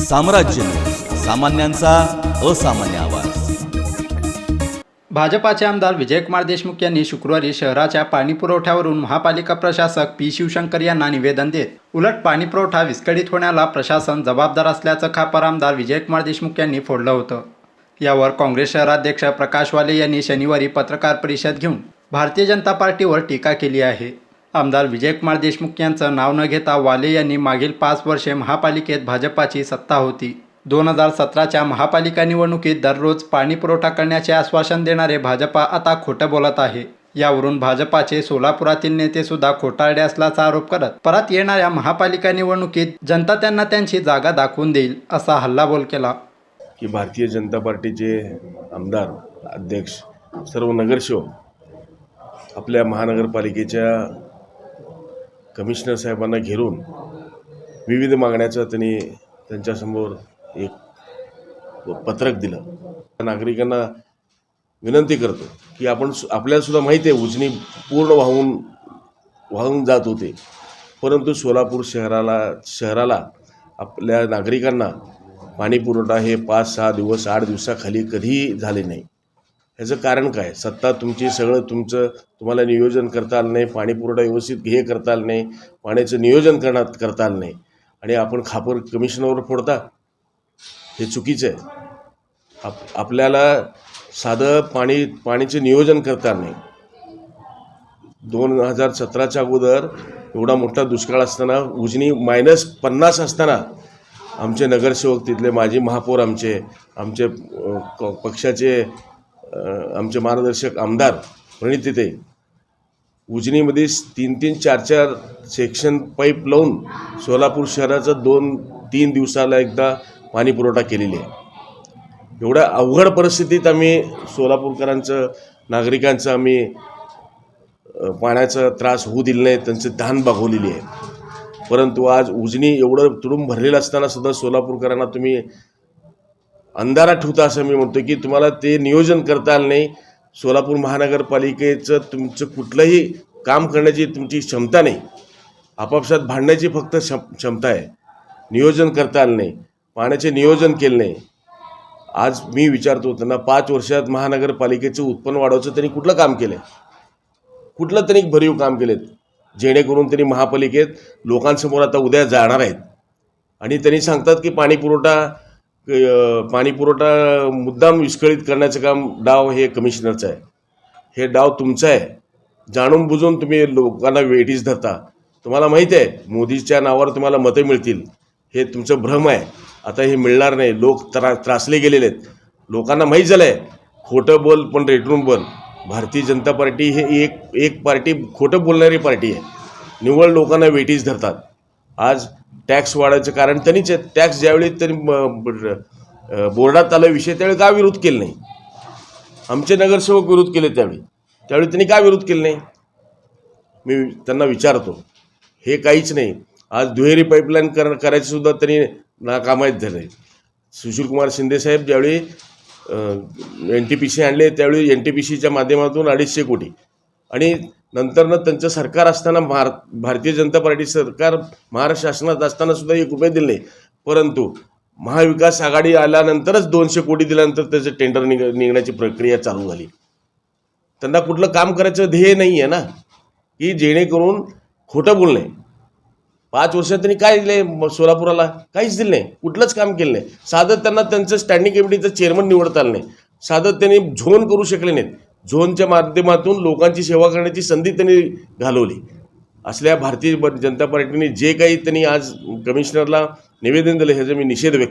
साम्राज्य न्यूज, सामान्यांचा असामान्य आवाज। भाजपाचे आमदार विजयकुमार देशमुख यांनी शुक्रवारी शहराच्या पाणीपुरवठ्यावरून महापालिका प्रशासक पी शिवशंकर यांना निवेदन देत उलट पाणीपुरवठा विस्कळीत होण्याला प्रशासन जबाबदार असल्याचं खापर आमदार विजयकुमार देशमुख यांनी फोडलं होतं। यावर काँग्रेस शहराध्यक्ष प्रकाश वाले यांनी शनिवारी पत्रकार परिषद घेऊन भारतीय जनता पार्टीवर टीका केली आहे। आमदार विजयकुमार देशमुख यांचं नाव न घेता वाले यांनी मागील 5 वर्षे महापालिकेत भाजपाची सत्ता होती। 2017च्या महापालिका निवडणुकीत दररोज पाणी पुरवठा करण्याचे आश्वासन देणारे भाजपा आता खोटं बोलत आहे। यावरून भाजपाचे सोलापुरातील नेते सुद्धा खोटारडे असल्याचा आरोप करत परत येणाऱ्या महापालिका निवडणुकीत जनता त्यांना त्यांची जागा दाखवून देईल असा हल्लाबोल केला। की भारतीय जनता पार्टीचे आमदार, अध्यक्ष, सर्व नगरसेवक आपल्या महानगरपालिकेच्या कमिशनर साहेबांना घेरून विविध मागण्याचं त्यांनी त्यांच्यासमोर एक पत्रक दिलं। नागरिकांना विनंती करतो की आपल्याला सुद्धा माहिती आहे उजनी पूर्ण वाहून जात होते, परंतु सोलापूर शहराला आपल्या नागरिकांना पाणी पुरवठा हे 5-6 दिवस 8 दिवसाखाली कधीही झाले नाही। ह्याचं कारण काय? सत्ता तुमची, सगळं तुमचं, तुम्हाला नियोजन करता आलं नाही, पाणी पुरवठा व्यवस्थित हे करता आलं नाही, पाण्याचं नियोजन करता आलं नाही आणि आपण खापर कमिशनरवर फोडता, हे चुकीचं आहे। आपल्याला साधं पाणीचं नियोजन करता आलं नाही। 2017च्या अगोदर एवढा मोठा दुष्काळ असताना, उजनी -50 असताना आमचे नगरसेवक, तिथले माजी महापौर, आमचे पक्षाचे आमचे मार्गदर्शक आमदार प्रणितीते उजनीमध्ये 3-3, 4-4 सेक्शन पाईप लावून सोलापूर शहराचं 2-3 दिवसाला एकदा पाणी पुरवठा केलेली आहे। एवढ्या अवघड परिस्थितीत आम्ही सोलापूरकरांचं, नागरिकांचं आम्ही पाण्याचा त्रास होऊ दिला नाही, त्यांची तहान भागवलेली आहे। परंतु आज उजनी एवढं तुडूंब भरलेलं असताना सुद्धा सोलापूरकरांना तुम्ही अंधारात ठेवता असं मी म्हणतो की तुम्हाला ते नियोजन करता आलं नाही। सोलापूर महानगरपालिकेचं तुमचं कुठलंही काम करण्याची तुमची क्षमता नाही, आपापसात भांडण्याची फक्त क्षमता आहे। नियोजन करता आलं नाही, पाण्याचे नियोजन केलं नाही। आज मी विचारतो त्यांना, 5 वर्षात महानगरपालिकेचं उत्पन्न वाढवायचं त्यांनी कुठलं काम केलं आहे? कुठलं त्यांनी भरीव काम केलेत जेणेकरून त्यांनी महापालिकेत लोकांसमोर आता उद्या जाणार आहेत आणि त्यांनी सांगतात की पाणी पुरवठा मुद्दाम विस्कळीत करण्याचं काम, डाव हे कमिशनरचं आहे, हे डाव तुमचं आहे। जाणून बुजून तुम्ही लोकांना वेठीस धरता। तुम्हाला माहीत आहे मोदीच्या नावावर तुम्हाला मतं मिळतील, हे तुमचं भ्रम आहे। आता हे मिळणार नाही। लोक त्रासले गेलेले आहेत, लोकांना माहीत झालं आहे खोटं बोल पण रेटून बोल। भारतीय जनता पार्टी हे एक पार्टी खोटं बोलणारी पार्टी आहे, निव्वळ लोकांना वेठीस धरतात। आज टॅक्स वाढायचं कारण त्यांनीच आहे। टॅक्स ज्यावेळी त्यांनी बोर्डात आला विषय त्यावेळी का विरोध केला नाही? आमचे नगरसेवक विरोध केले त्यावेळी त्यांनी का विरोध केला नाही? मी त्यांना विचारतो। हे काहीच नाही। आज दुहेरी पाईपलाईन करायचं सुद्धा त्यांनी नाकामाईत झाले। सुशीलकुमार शिंदे साहेब ज्यावेळी NTPC आणले त्यावेळी NTPCच्या माध्यमातून 250 कोटी आणि नंतरनं त्यांचं सरकार असताना भारतीय जनता पार्टी सरकार महाराष्ट्र शासनात असताना सुद्धा 1 रुपये दिले नाही। परंतु महाविकास आघाडी आल्यानंतरच 200 कोटी दिल्यानंतर त्याचं टेंडर निघण्याची प्रक्रिया चालू झाली। त्यांना कुठलं काम करायचं ध्येय नाही आहे ना, की जेणेकरून खोटं बोलणे। 5 वर्षात त्यांनी काय दिले सोलापुराला? काहीच दिलं नाही, कुठलंच काम केलं नाही। साधं त्यांना त्यांचं स्टँडिंग कमिटीचं चेअरमन निवडता आलं नाही, साधं त्यांनी झोन करू शकले नाहीत। झोनच्या माध्यमातून लोकांची सेवा करण्याची संधी त्यांनी घालवली। असल्या भारतीय जनता पार्टीने जे काही त्यांनी आज कमिशनरला निवेदन दिलं ह्याचा मी निषेध व्यक्त